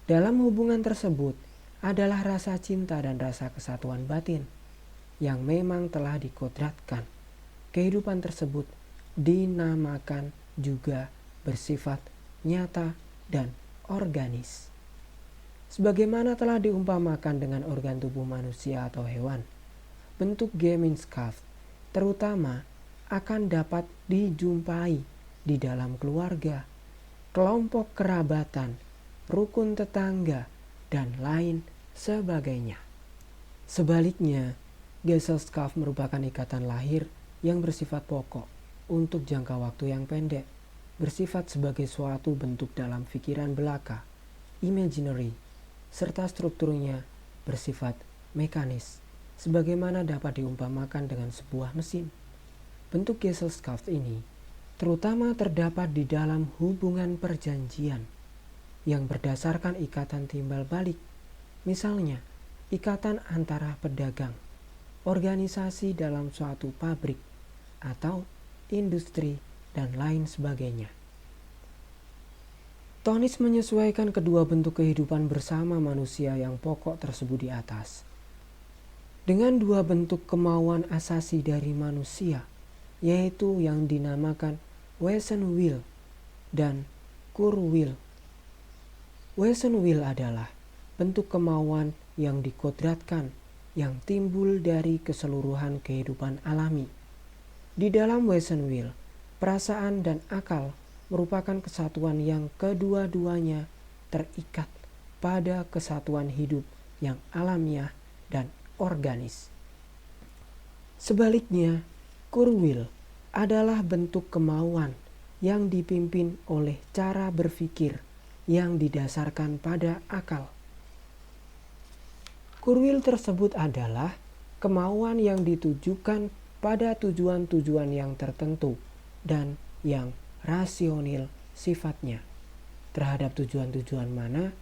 Dalam hubungan tersebut adalah rasa cinta dan rasa kesatuan batin yang memang telah dikodratkan. Kehidupan tersebut dinamakan juga bersifat nyata dan organis. Sebagaimana telah diumpamakan dengan organ tubuh manusia atau hewan, bentuk Gemeinschaft terutama akan dapat dijumpai di dalam keluarga, kelompok kerabatan, rukun tetangga, dan lain sebagainya. Sebaliknya, Gesellschaft merupakan ikatan lahir yang bersifat pokok untuk jangka waktu yang pendek, bersifat sebagai suatu bentuk dalam pikiran belaka, imaginary, serta strukturnya bersifat mekanis, sebagaimana dapat diumpamakan dengan sebuah mesin. Bentuk Gesellschaft ini terutama terdapat di dalam hubungan perjanjian yang berdasarkan ikatan timbal balik, misalnya ikatan antara pedagang, organisasi dalam suatu pabrik, atau industri, dan lain sebagainya. Tönnies menyesuaikan kedua bentuk kehidupan bersama manusia yang pokok tersebut di atas dengan dua bentuk kemauan asasi dari manusia, yaitu yang dinamakan Wesenwil dan Kurwil. Wesenwil adalah bentuk kemauan yang dikodratkan yang timbul dari keseluruhan kehidupan alami. Di dalam Wesenwil, perasaan dan akal merupakan kesatuan yang kedua-duanya terikat pada kesatuan hidup yang alamiah dan organis. Sebaliknya, Kurwil adalah bentuk kemauan yang dipimpin oleh cara berpikir yang didasarkan pada akal. Kurwil tersebut adalah kemauan yang ditujukan pada tujuan-tujuan yang tertentu dan yang rasional sifatnya. Terhadap tujuan-tujuan mana,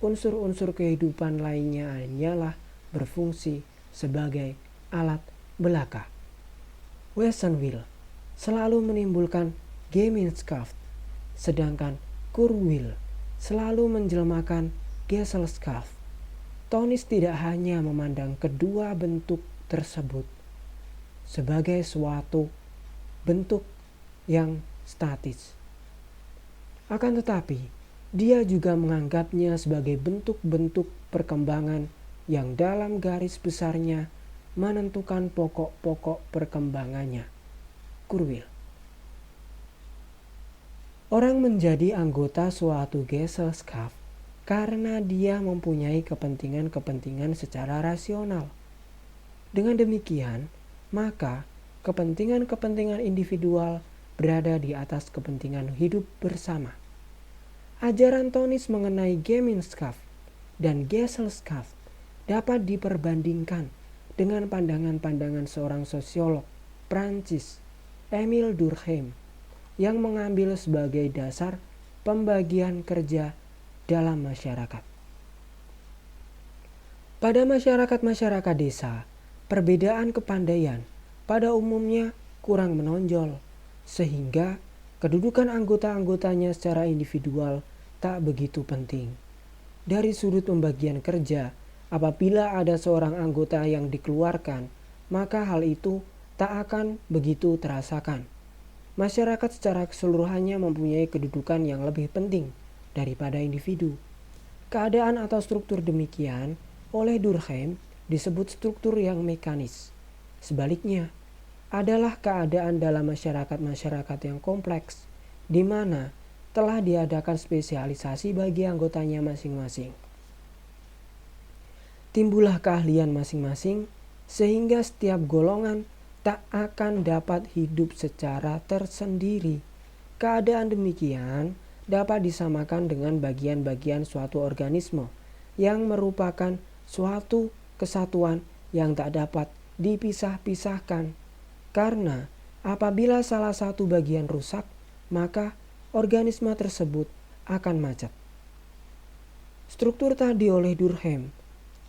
unsur-unsur kehidupan lainnya hanyalah berfungsi sebagai alat belaka. Wesenwil selalu menimbulkan Gemeinschaft, sedangkan Kurwil selalu menjelmakan Gesellschaft. Tönnies tidak hanya memandang kedua bentuk tersebut sebagai suatu bentuk yang statis, akan tetapi dia juga menganggapnya sebagai bentuk-bentuk perkembangan yang dalam garis besarnya menentukan pokok-pokok perkembangannya. Kurwil. Orang menjadi anggota suatu Gesellschaft karena dia mempunyai kepentingan-kepentingan secara rasional. Dengan demikian, maka kepentingan-kepentingan individual berada di atas kepentingan hidup bersama. Ajaran Tönnies mengenai Gemeinschaft dan Gesellschaft dapat diperbandingkan dengan pandangan-pandangan seorang sosiolog Prancis, Emile Durkheim, yang mengambil sebagai dasar pembagian kerja dalam masyarakat. Pada masyarakat-masyarakat desa, perbedaan kepandaian pada umumnya kurang menonjol, sehingga kedudukan anggota-anggotanya secara individual tak begitu penting. Dari sudut pembagian kerja, apabila ada seorang anggota yang dikeluarkan, maka hal itu tak akan begitu terasakan. Masyarakat secara keseluruhannya mempunyai kedudukan yang lebih penting daripada individu. Keadaan atau struktur demikian oleh Durkheim disebut struktur yang mekanis. Sebaliknya, adalah keadaan dalam masyarakat-masyarakat yang kompleks, di mana telah diadakan spesialisasi bagi anggotanya masing-masing. Timbullah keahlian masing-masing, sehingga setiap golongan tak akan dapat hidup secara tersendiri. Keadaan demikian dapat disamakan dengan bagian-bagian suatu organisme yang merupakan suatu kesatuan yang tak dapat dipisah-pisahkan. Karena apabila salah satu bagian rusak, maka organisme tersebut akan macet. Struktur tadi oleh Durkheim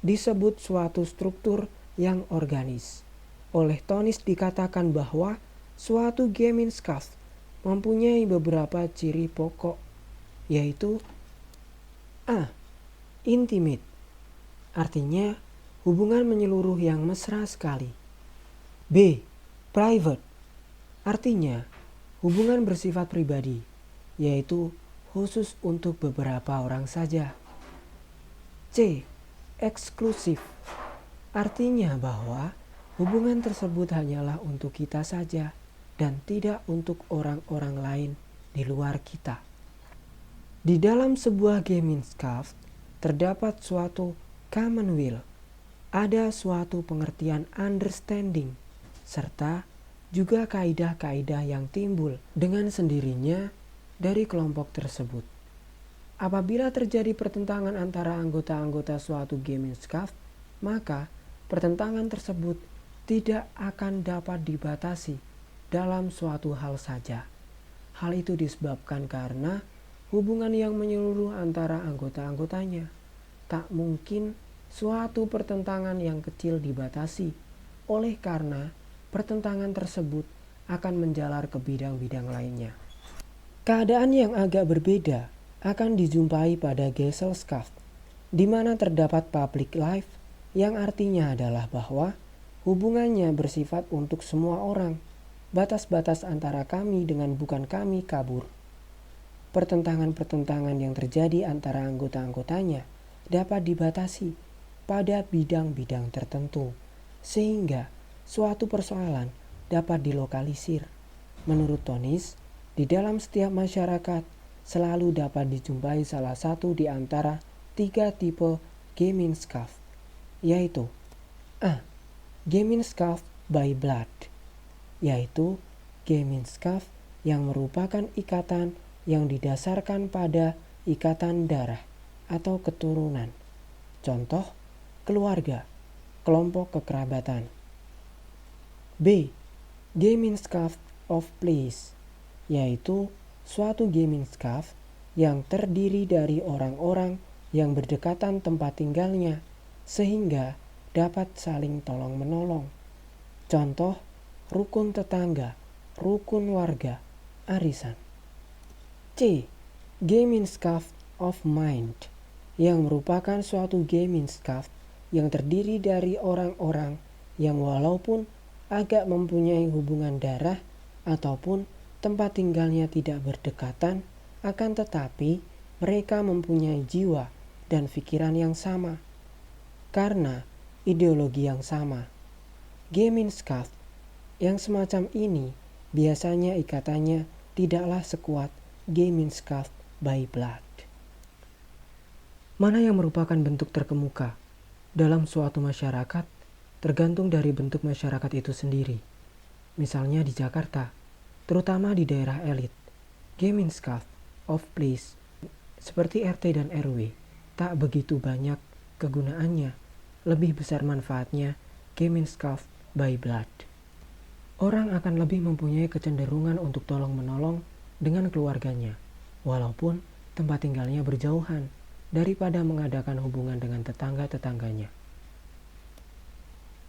disebut suatu struktur yang organis. Oleh Tonis dikatakan bahwa suatu Gemeinschaft mempunyai beberapa ciri pokok, yaitu A. Intimate, artinya hubungan menyeluruh yang mesra sekali. B. Private, artinya hubungan bersifat pribadi, yaitu khusus untuk beberapa orang saja. C. Eksklusif, artinya bahwa hubungan tersebut hanyalah untuk kita saja dan tidak untuk orang-orang lain di luar kita. Di dalam sebuah Gemeinschaft terdapat suatu commonweal, ada suatu pengertian understanding, serta juga kaidah-kaidah yang timbul dengan sendirinya dari kelompok tersebut. Apabila terjadi pertentangan antara anggota-anggota suatu Gemeinschaft, maka pertentangan tersebut tidak akan dapat dibatasi dalam suatu hal saja. Hal itu disebabkan karena hubungan yang menyeluruh antara anggota-anggotanya. Tak mungkin suatu pertentangan yang kecil dibatasi, oleh karena pertentangan tersebut akan menjalar ke bidang-bidang lainnya. Keadaan yang agak berbeda akan dijumpai pada Gesellschaft, di mana terdapat public life, yang artinya adalah bahwa hubungannya bersifat untuk semua orang. Batas-batas antara kami dengan bukan kami kabur. Pertentangan-pertentangan yang terjadi antara anggota-anggotanya dapat dibatasi pada bidang-bidang tertentu, sehingga suatu persoalan dapat dilokalisir. Menurut Tonis, di dalam setiap masyarakat selalu dapat dijumpai salah satu di antara 3 tipe Gemeinschaft, yaitu A. Gemeinschaft by blood, yaitu Gemeinschaft yang merupakan ikatan yang didasarkan pada ikatan darah atau keturunan. Contoh, keluarga, kelompok kekerabatan. B. Gemeinschaft of place, yaitu suatu Gemeinschaft yang terdiri dari orang-orang yang berdekatan tempat tinggalnya sehingga dapat saling tolong-menolong. Contoh, rukun tetangga, rukun warga, arisan. C. Gemeinschaft of mind, yang merupakan suatu Gemeinschaft yang terdiri dari orang-orang yang walaupun agak mempunyai hubungan darah ataupun tempat tinggalnya tidak berdekatan, akan tetapi mereka mempunyai jiwa dan pikiran yang sama karena ideologi yang sama. Gemeinschaft yang semacam ini biasanya ikatannya tidaklah sekuat Gemeinschaft by blood. Mana yang merupakan bentuk terkemuka dalam suatu masyarakat tergantung dari bentuk masyarakat itu sendiri. Misalnya di Jakarta, terutama di daerah elit, Gemeinschaft of place seperti RT dan RW tak begitu banyak kegunaannya, lebih besar manfaatnya Gemeinschaft by blood. Orang akan lebih mempunyai kecenderungan untuk tolong-menolong dengan keluarganya, walaupun tempat tinggalnya berjauhan, daripada mengadakan hubungan dengan tetangga-tetangganya.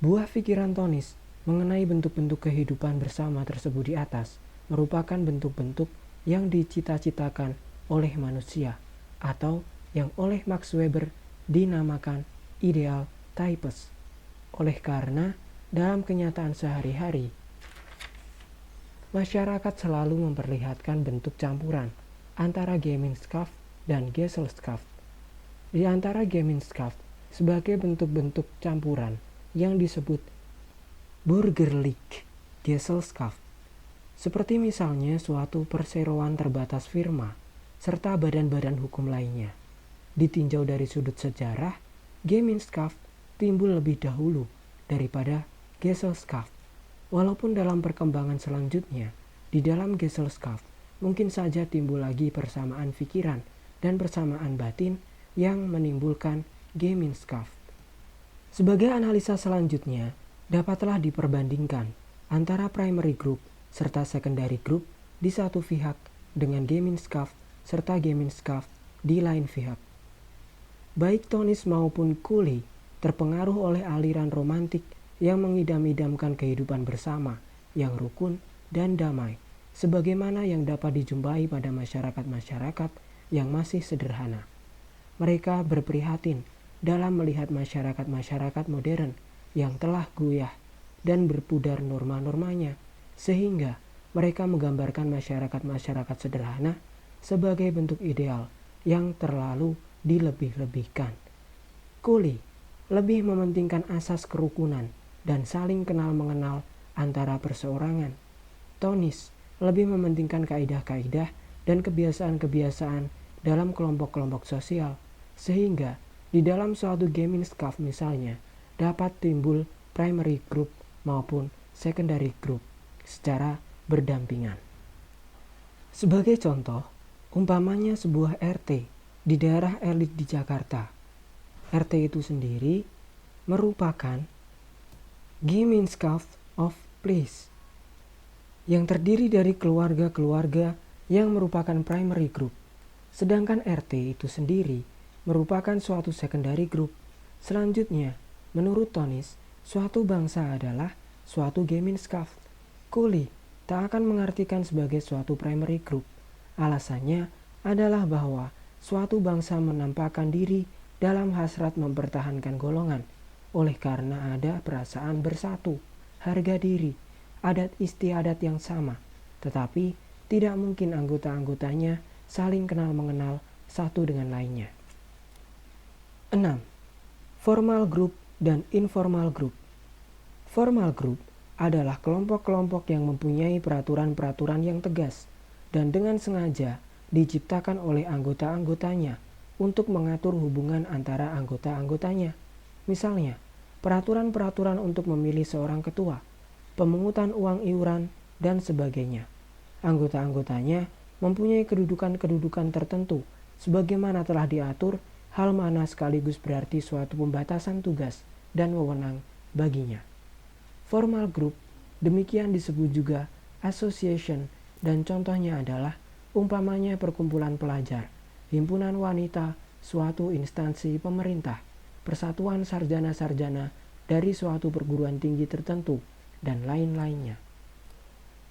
Buah pikiran Tonis mengenai bentuk-bentuk kehidupan bersama tersebut di atas merupakan bentuk-bentuk yang dicita-citakan oleh manusia atau yang oleh Max Weber dinamakan ideal types. Oleh karena dalam kenyataan sehari-hari, masyarakat selalu memperlihatkan bentuk campuran antara Gemeinschaft dan Gesellschaft. Di antara Gemeinschaft sebagai bentuk-bentuk campuran yang disebut Bürgerliche Gesellschaft, seperti misalnya suatu perseroan terbatas firma serta badan-badan hukum lainnya. Ditinjau dari sudut sejarah, Gemeinschaft timbul lebih dahulu daripada Gesellschaft. Walaupun dalam perkembangan selanjutnya, di dalam Gesellschaft mungkin saja timbul lagi persamaan pikiran dan persamaan batin yang menimbulkan Gemeinschaft. Sebagai analisa selanjutnya, dapatlah diperbandingkan antara primary group serta secondary group di satu pihak dengan Gemeinschaft serta Gemeinschaft di lain pihak. Baik Tonis maupun Cooley terpengaruh oleh aliran romantik yang mengidam-idamkan kehidupan bersama yang rukun dan damai, sebagaimana yang dapat dijumpai pada masyarakat-masyarakat yang masih sederhana. Mereka berprihatin dalam melihat masyarakat-masyarakat modern yang telah goyah dan berpudar norma-normanya, sehingga mereka menggambarkan masyarakat-masyarakat sederhana sebagai bentuk ideal yang terlalu dilebih-lebihkan. Cooley lebih mementingkan asas kerukunan dan saling kenal-mengenal antara perseorangan. Tonis lebih mementingkan kaidah-kaidah dan kebiasaan-kebiasaan dalam kelompok-kelompok sosial, sehingga di dalam suatu Gemeinschaft misalnya dapat timbul primary group maupun secondary group secara berdampingan. Sebagai contoh, umpamanya sebuah RT di daerah elit di Jakarta. RT itu sendiri merupakan Gemeinschaft of Place yang terdiri dari keluarga-keluarga yang merupakan primary group. Sedangkan RT itu sendiri merupakan suatu secondary group. Selanjutnya, menurut Tonis, suatu bangsa adalah suatu Gemeinschaft. Cooley tak akan mengartikan sebagai suatu primary group. Alasannya adalah bahwa suatu bangsa menampakkan diri dalam hasrat mempertahankan golongan, oleh karena ada perasaan bersatu, harga diri, adat istiadat yang sama, tetapi tidak mungkin anggota-anggotanya saling kenal-mengenal satu dengan lainnya. 6. Formal group dan informal group. Formal group adalah kelompok-kelompok yang mempunyai peraturan-peraturan yang tegas dan dengan sengaja diciptakan oleh anggota-anggotanya untuk mengatur hubungan antara anggota-anggotanya. Misalnya, peraturan-peraturan untuk memilih seorang ketua, pemungutan uang iuran, dan sebagainya. Anggota-anggotanya mempunyai kedudukan-kedudukan tertentu, sebagaimana telah diatur, hal mana sekaligus berarti suatu pembatasan tugas dan wewenang baginya. Formal group, demikian disebut juga association, dan contohnya adalah umpamanya perkumpulan pelajar, himpunan wanita, suatu instansi pemerintah, persatuan sarjana-sarjana dari suatu perguruan tinggi tertentu, dan lain-lainnya.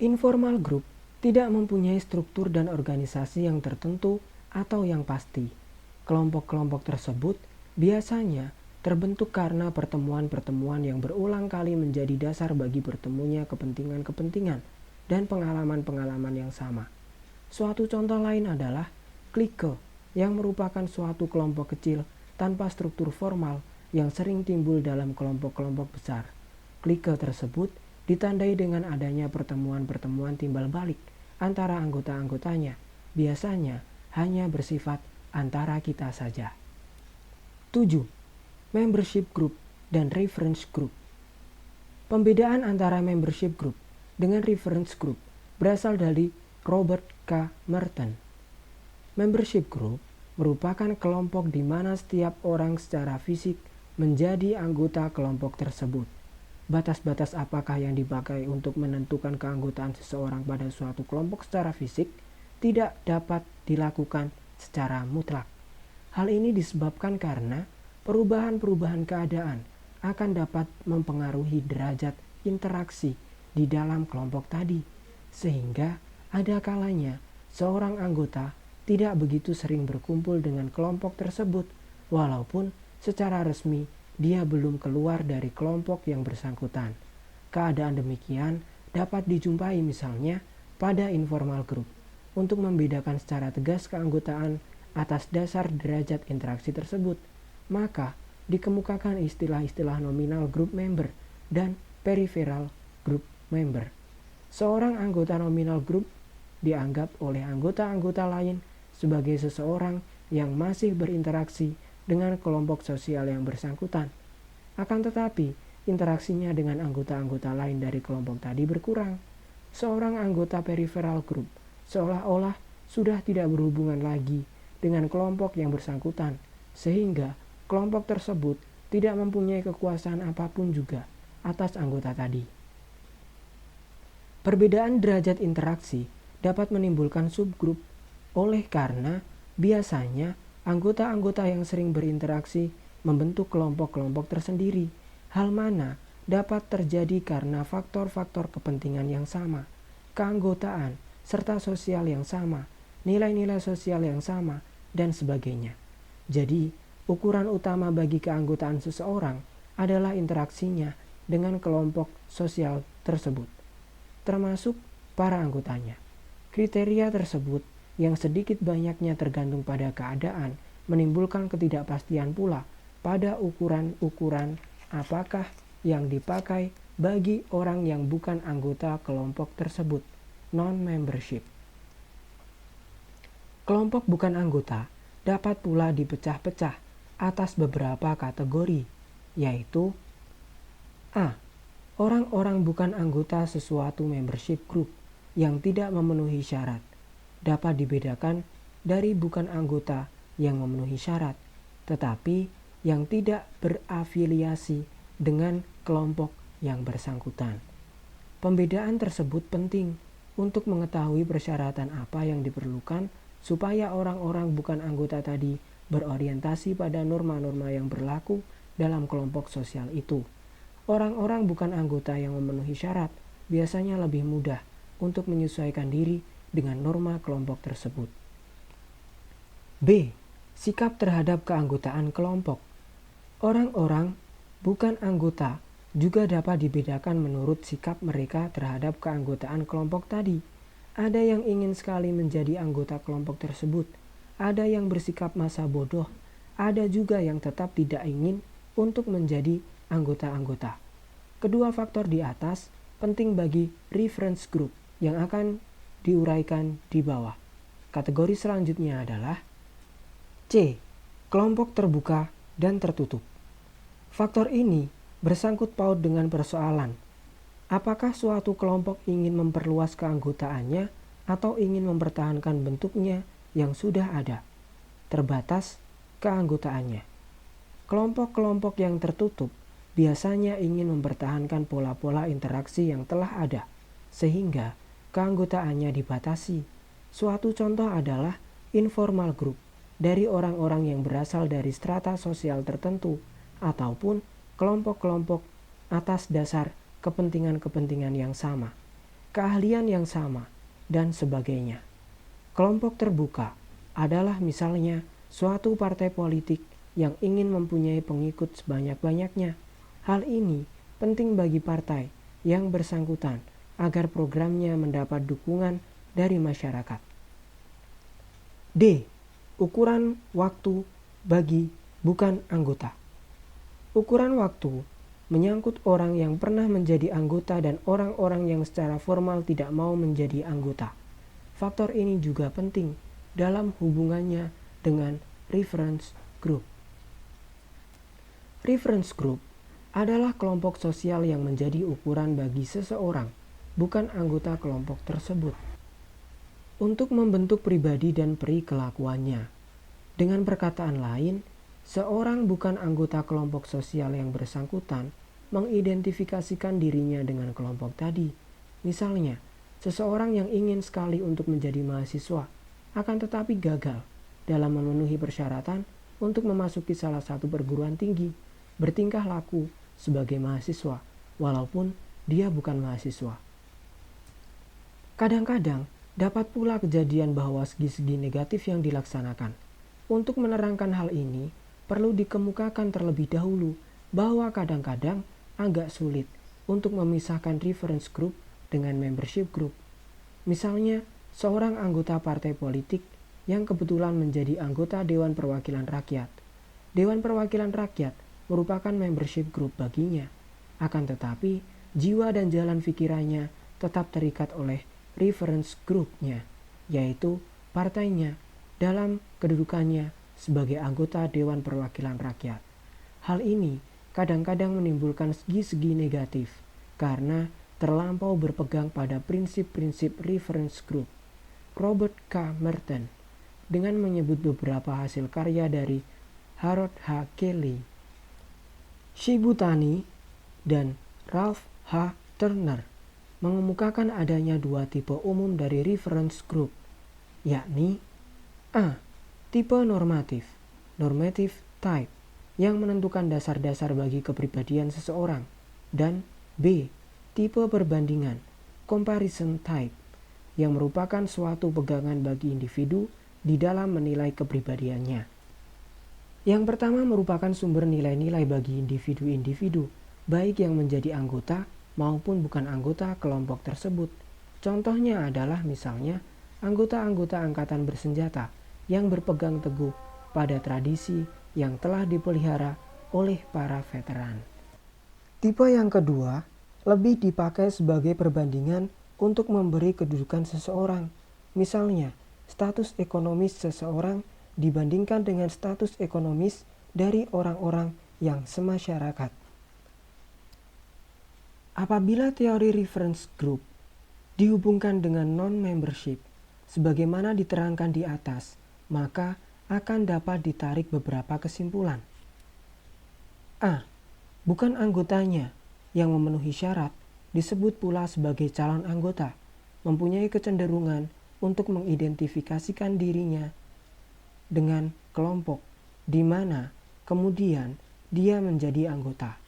Informal group tidak mempunyai struktur dan organisasi yang tertentu atau yang pasti. Kelompok-kelompok tersebut biasanya terbentuk karena pertemuan-pertemuan yang berulang kali menjadi dasar bagi bertemunya kepentingan-kepentingan dan pengalaman-pengalaman yang sama. Suatu contoh lain adalah klike, yang merupakan suatu kelompok kecil tanpa struktur formal yang sering timbul dalam kelompok-kelompok besar. Klike tersebut ditandai dengan adanya pertemuan-pertemuan timbal balik antara anggota-anggotanya, biasanya hanya bersifat antara kita saja. 7. Membership group dan reference group. Pembedaan antara membership group dengan reference group berasal dari Robert K. Merton. Membership group merupakan kelompok di mana setiap orang secara fisik menjadi anggota kelompok tersebut. Batas-batas apakah yang dipakai untuk menentukan keanggotaan seseorang pada suatu kelompok secara fisik tidak dapat dilakukan secara mutlak. Hal ini disebabkan karena perubahan-perubahan keadaan akan dapat mempengaruhi derajat interaksi di dalam kelompok tadi, sehingga ada kalanya seorang anggota tidak begitu sering berkumpul dengan kelompok tersebut, walaupun secara resmi dia belum keluar dari kelompok yang bersangkutan. Keadaan demikian dapat dijumpai misalnya pada informal group. Untuk membedakan secara tegas keanggotaan atas dasar derajat interaksi tersebut, maka dikemukakan istilah-istilah nominal group member dan peripheral group member. Seorang anggota nominal group dianggap oleh anggota-anggota lain sebagai seseorang yang masih berinteraksi dengan kelompok sosial yang bersangkutan. Akan tetapi, interaksinya dengan anggota-anggota lain dari kelompok tadi berkurang. Seorang anggota peripheral group seolah-olah sudah tidak berhubungan lagi dengan kelompok yang bersangkutan, sehingga kelompok tersebut tidak mempunyai kekuasaan apapun juga atas anggota tadi. Perbedaan derajat interaksi dapat menimbulkan subgrup oleh karena biasanya anggota-anggota yang sering berinteraksi membentuk kelompok-kelompok tersendiri, hal mana dapat terjadi karena faktor-faktor kepentingan yang sama, keanggotaan, serta sosial yang sama, nilai-nilai sosial yang sama, dan sebagainya. Jadi, ukuran utama bagi keanggotaan seseorang adalah interaksinya dengan kelompok sosial tersebut, termasuk para anggotanya. Kriteria tersebut yang sedikit banyaknya tergantung pada keadaan menimbulkan ketidakpastian pula pada ukuran-ukuran apakah yang dipakai bagi orang yang bukan anggota kelompok tersebut. Non-membership. Kelompok bukan anggota dapat pula dipecah-pecah atas beberapa kategori, yaitu A. Orang-orang bukan anggota sesuatu membership group yang tidak memenuhi syarat, dapat dibedakan dari bukan anggota yang memenuhi syarat, tetapi yang tidak berafiliasi dengan kelompok yang bersangkutan. Pembedaan tersebut penting untuk mengetahui persyaratan apa yang diperlukan supaya orang-orang bukan anggota tadi berorientasi pada norma-norma yang berlaku dalam kelompok sosial itu. Orang-orang bukan anggota yang memenuhi syarat biasanya lebih mudah untuk menyesuaikan diri dengan norma kelompok tersebut. B. Sikap terhadap keanggotaan kelompok. Orang-orang bukan anggota juga dapat dibedakan menurut sikap mereka terhadap keanggotaan kelompok tadi. Ada yang ingin sekali menjadi anggota kelompok tersebut, ada yang bersikap masa bodoh, ada juga yang tetap tidak ingin untuk menjadi anggota-anggota. Kedua faktor di atas penting bagi reference group yang akan diuraikan di bawah. Kategori selanjutnya adalah C. Kelompok terbuka dan tertutup. Faktor ini bersangkut paut dengan persoalan, apakah suatu kelompok ingin memperluas keanggotaannya atau ingin mempertahankan bentuknya yang sudah ada, terbatas keanggotaannya. Kelompok-kelompok yang tertutup biasanya ingin mempertahankan pola-pola interaksi yang telah ada, sehingga keanggotaannya dibatasi. Suatu contoh adalah informal group dari orang-orang yang berasal dari strata sosial tertentu, ataupun kelompok-kelompok atas dasar kepentingan-kepentingan yang sama, keahlian yang sama, dan sebagainya. Kelompok terbuka adalah misalnya suatu partai politik yang ingin mempunyai pengikut sebanyak-banyaknya. Hal ini penting bagi partai yang bersangkutan agar programnya mendapat dukungan dari masyarakat. D. Ukuran waktu bagi bukan anggota. Ukuran waktu menyangkut orang yang pernah menjadi anggota dan orang-orang yang secara formal tidak mau menjadi anggota. Faktor ini juga penting dalam hubungannya dengan reference group. Reference group adalah kelompok sosial yang menjadi ukuran bagi seseorang, bukan anggota kelompok tersebut, untuk membentuk pribadi dan perikelakuannya. Dengan perkataan lain, seorang bukan anggota kelompok sosial yang bersangkutan mengidentifikasikan dirinya dengan kelompok tadi. Misalnya, seseorang yang ingin sekali untuk menjadi mahasiswa, akan tetapi gagal dalam memenuhi persyaratan untuk memasuki salah satu perguruan tinggi, bertingkah laku sebagai mahasiswa, walaupun dia bukan mahasiswa. Kadang-kadang dapat pula kejadian bahwa segi-segi negatif yang dilaksanakan. Untuk menerangkan hal ini, perlu dikemukakan terlebih dahulu bahwa kadang-kadang agak sulit untuk memisahkan reference group dengan membership group. Misalnya, seorang anggota partai politik yang kebetulan menjadi anggota Dewan Perwakilan Rakyat. Dewan Perwakilan Rakyat merupakan membership group baginya. Akan tetapi, jiwa dan jalan pikirannya tetap terikat oleh reference groupnya, yaitu partainya dalam kedudukannya sebagai anggota Dewan Perwakilan Rakyat. Hal ini kadang-kadang menimbulkan segi-segi negatif karena terlampau berpegang pada prinsip-prinsip reference group. Robert K. Merton dengan menyebut beberapa hasil karya dari Harold H. Kelly, Shibutani, dan Ralph H. Turner mengemukakan adanya dua tipe umum dari reference group, yakni A. Tipe normatif, normative type, yang menentukan dasar-dasar bagi kepribadian seseorang, dan B. Tipe perbandingan, comparison type, yang merupakan suatu pegangan bagi individu di dalam menilai kepribadiannya. Yang pertama merupakan sumber nilai-nilai bagi individu-individu, baik yang menjadi anggota maupun bukan anggota kelompok tersebut. Contohnya adalah misalnya anggota-anggota angkatan bersenjata yang berpegang teguh pada tradisi yang telah dipelihara oleh para veteran. Tipe yang kedua lebih dipakai sebagai perbandingan untuk memberi kedudukan seseorang. Misalnya, status ekonomis seseorang dibandingkan dengan status ekonomis dari orang-orang yang semasyarakat. Apabila teori reference group dihubungkan dengan non-membership, sebagaimana diterangkan di atas, maka akan dapat ditarik beberapa kesimpulan. A. Bukan anggotanya yang memenuhi syarat disebut pula sebagai calon anggota, mempunyai kecenderungan untuk mengidentifikasikan dirinya dengan kelompok di mana kemudian dia menjadi anggota.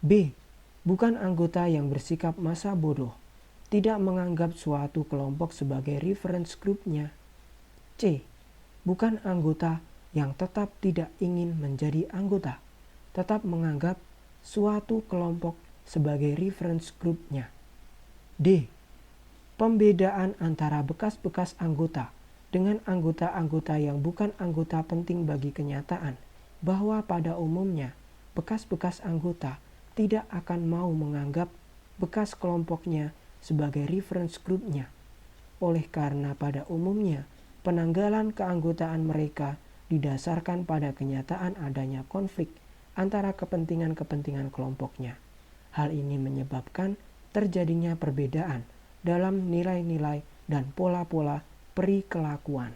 B. Bukan anggota yang bersikap masa bodoh, tidak menganggap suatu kelompok sebagai reference groupnya. C. Bukan anggota yang tetap tidak ingin menjadi anggota, tetap menganggap suatu kelompok sebagai reference groupnya. D. Pembedaan antara bekas-bekas anggota dengan anggota-anggota yang bukan anggota penting bagi kenyataan bahwa pada umumnya bekas-bekas anggota tidak akan mau menganggap bekas kelompoknya sebagai reference groupnya. Oleh karena pada umumnya penanggalan keanggotaan mereka didasarkan pada kenyataan adanya konflik antara kepentingan-kepentingan kelompoknya. Hal ini menyebabkan terjadinya perbedaan dalam nilai-nilai dan pola-pola perikelakuan.